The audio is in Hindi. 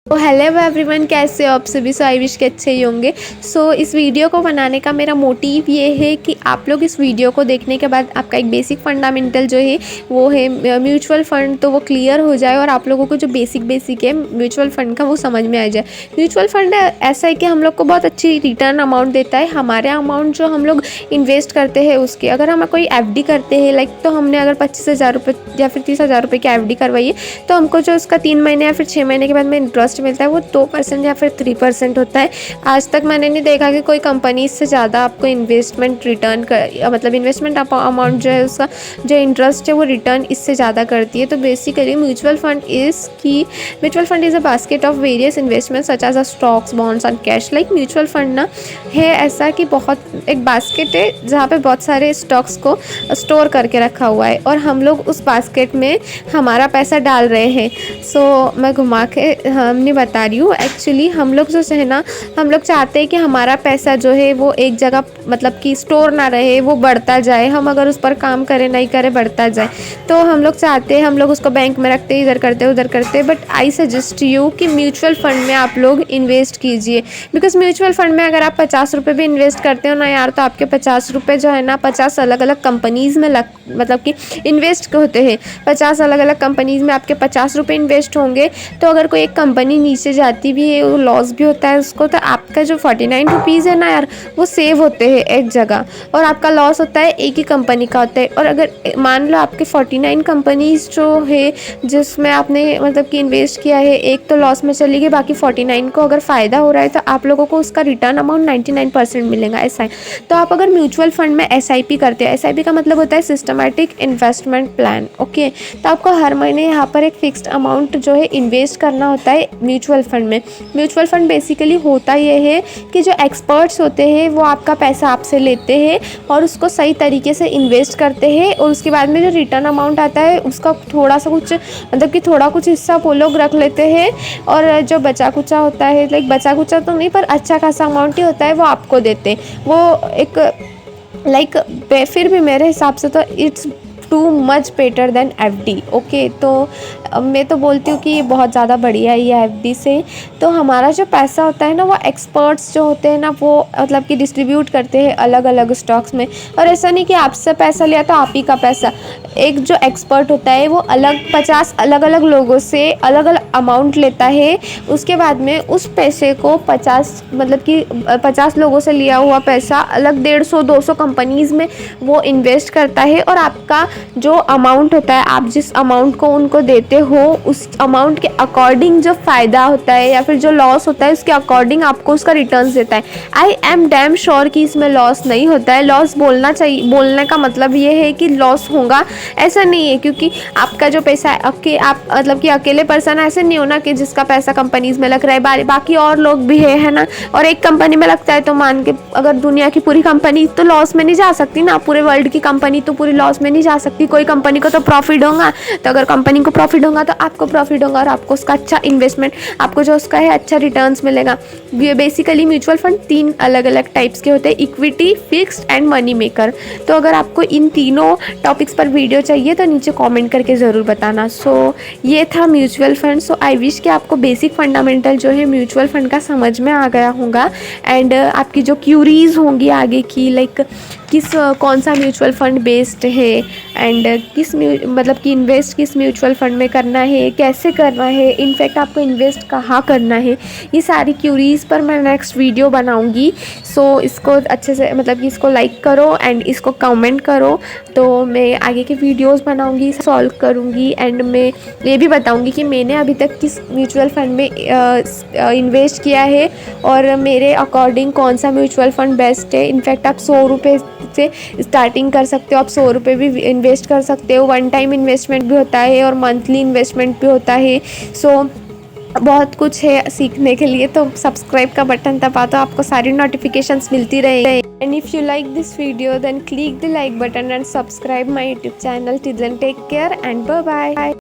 तो हेलो एवरीवन, कैसे हो आप सभी। आई विश के अच्छे ही होंगे। इस वीडियो को बनाने का मेरा मोटिव ये है कि आप लोग इस वीडियो को देखने के बाद आपका एक बेसिक फंडामेंटल जो है वो है म्यूचुअल फ़ंड, तो वो क्लियर हो जाए और आप लोगों को जो बेसिक है म्यूचुअल फ़ंड का वो समझ में आ जाए। म्यूचुअल फ़ंड ऐसा है कि हम लोग को बहुत अच्छी रिटर्न अमाउंट देता है। हमारे अमाउंट जो हम लोग इन्वेस्ट करते हैं उसके, अगर हम कोई FD करते हैं लाइक, तो हमने अगर 25,000 रुपये या फिर 30,000 रुपये की FD करवाई है, तो हमको जो उसका 3 महीने या फिर 6 महीने के बाद में इंटरेस्ट मिलता है वो 2% या फिर 3% होता है। आज तक मैंने नहीं देखा कि कोई कंपनी इससे ज़्यादा आपको इन्वेस्टमेंट रिटर्न कर, मतलब इन्वेस्टमेंट अमाउंट जो है उसका जो इंटरेस्ट है वो रिटर्न इससे ज़्यादा करती है। तो basically mutual fund is a basket of various investment such as a stocks, bonds and cash. Like mutual fund ना है ऐसा कि बहुत एक बास्केट है जहाँ पे बहुत सारे स्टॉक्स को स्टोर करके रखा हुआ है और हम लोग उस बास्केट में हमारा पैसा डाल रहे हैं। मैं घुमा के नहीं बता रही हूँ। एक्चुअली हम लोग जो है ना, हम लोग चाहते हैं कि हमारा पैसा जो है वो एक जगह मतलब कि स्टोर ना रहे, वो बढ़ता जाए। हम अगर उस पर काम करें नहीं करें, बढ़ता जाए। तो हम लोग चाहते हैं, हम लोग उसको बैंक में रखते इधर करते उधर करते। बट आई सजेस्ट यू कि म्यूचुअल फंड में आप लोग इन्वेस्ट कीजिए। बिकॉज म्यूचुअल फंड में अगर आप 50 रुपये भी इन्वेस्ट करते हो ना यार, तो आपके 50 रुपये जो है ना 50 अलग अलग कंपनीज़ में मतलब कि इन्वेस्ट होते हैं। 50 अलग अलग कंपनीज़ में आपके 50 रुपये इन्वेस्ट होंगे। तो अगर कोई एक कंपनी नीचे जाती भी है, वो लॉस भी होता है उसको, तो आपका जो 49 रुपीज़ है ना यार, वो सेव होते हैं एक जगह। और आपका लॉस होता है एक ही कंपनी का होता है। और अगर मान लो आपके 49 कंपनीज जो है जिसमें आपने मतलब कि इन्वेस्ट किया है, एक तो लॉस में चली गई, बाकी 49 को अगर फ़ायदा हो रहा है तो आप लोगों को उसका रिटर्न अमाउंट 99% मिलेगा। ऐसा है। तो आप अगर म्यूचुअल फंड में SIP करते हैं, SIP का मतलब होता है सिस्टमैटिक इन्वेस्टमेंट प्लान। ओके, तो आपको हर महीने यहाँ पर एक फिक्स्ड अमाउंट जो है इन्वेस्ट करना होता है म्यूचुअल फंड में। म्यूचुअल फंड बेसिकली होता ये है कि जो एक्सपर्ट्स होते हैं वो आपका पैसा आपसे लेते हैं और उसको सही तरीके से इन्वेस्ट करते हैं, और उसके बाद में जो रिटर्न अमाउंट आता है उसका थोड़ा सा कुछ मतलब कि थोड़ा कुछ हिस्सा वो लोग रख लेते हैं, और जो बचा कुचा होता है, लाइक बचा कुचा तो नहीं पर अच्छा खासा अमाउंट ही होता है, वो आपको देते हैं। वो एक लाइक फिर भी मेरे हिसाब से तो it's too much better than FD। Okay, तो मैं तो बोलती हूँ कि ये बहुत ज़्यादा बढ़िया है ये FD से। तो हमारा जो पैसा होता है ना, वो एक्सपर्ट्स जो होते हैं ना, वो मतलब कि डिस्ट्रीब्यूट करते हैं अलग अलग स्टॉक्स में। और ऐसा नहीं कि आपसे पैसा लिया तो आप ही का पैसा, एक जो एक्सपर्ट होता है वो 50 अलग अलग लोगों से अलग अलग अमाउंट लेता है। उसके बाद में उस पैसे को 50 मतलब कि 50 लोगों से लिया हुआ पैसा अलग 150-200 कंपनीज़ में वो इन्वेस्ट करता है, और आपका जो अमाउंट होता है, आप जिस अमाउंट को उनको देते हो उस अमाउंट के अकॉर्डिंग जो फ़ायदा होता है या फिर जो लॉस होता है उसके अकॉर्डिंग आपको उसका रिटर्न्स देता है। आई एम डैम श्योर कि इसमें लॉस नहीं होता है। लॉस बोलना चाहिए, बोलने का मतलब ये है कि लॉस होगा ऐसा नहीं है, क्योंकि आपका जो पैसा है आप मतलब कि अकेले पर्सन ऐसे नहीं हो ना कि जिसका पैसा कंपनीज में लग रहा है, बाकी और लोग भी है ना। और एक कंपनी में लगता है तो मान के अगर दुनिया की पूरी कंपनी तो लॉस में नहीं जा सकती ना, पूरे वर्ल्ड की कंपनी तो पूरी लॉस में नहीं जा सकती। कोई कंपनी को तो प्रॉफिट होगा, तो अगर कंपनी को प्रॉफिट होगा तो आपको प्रॉफिट होगा और आपको उसका अच्छा इन्वेस्टमेंट, आपको जो उसका है अच्छा रिटर्न्स मिलेगा। बेसिकली म्यूचुअल फंड 3 अलग अलग टाइप्स के होते हैं, equity, fixed and money maker. तो अगर आपको इन तीनों टॉपिक्स पर वीडियो चाहिए तो नीचे कमेंट करके ज़रूर बताना। ये था म्यूचुअल फंड। आई विश कि आपको बेसिक फंडामेंटल जो है म्यूचुअल फंड का समझ में आ गया होगा। एंड आपकी जो क्यूरीज होंगी आगे की, लाइक कौन सा म्यूचुअल फंड बेस्ड है, एंड मतलब कि इन्वेस्ट किस म्यूचुअल फंड में करना है, कैसे करना है, इनफैक्ट आपको इन्वेस्ट कहाँ करना है, ये सारी क्यूरीज़ पर मैं नेक्स्ट वीडियो बनाऊंगी। इसको अच्छे से मतलब कि इसको लाइक करो एंड इसको कमेंट करो, तो मैं आगे की वीडियोस बनाऊंगी, सॉल्व करूंगी। एंड मैं ये भी बताऊंगी कि मैंने अभी तक किस म्यूचुअल फंड में इन्वेस्ट किया है और मेरे अकॉर्डिंग कौन सा म्यूचुअल फंड बेस्ट है। इनफैक्ट आप 100 रुपये से स्टार्टिंग कर सकते हो, आप 100 रुपये भी इन्वेस्ट कर सकते हो। 1 टाइम इन्वेस्टमेंट भी होता है और मंथली इन्वेस्टमेंट भी होता है। बहुत कुछ है सीखने के लिए। तो सब्सक्राइब का बटन दबा दो, आपको सारी नोटिफिकेशंस मिलती रहेगी। And if you like this video then click the like button and subscribe my YouTube channel. Till then take care and bye bye.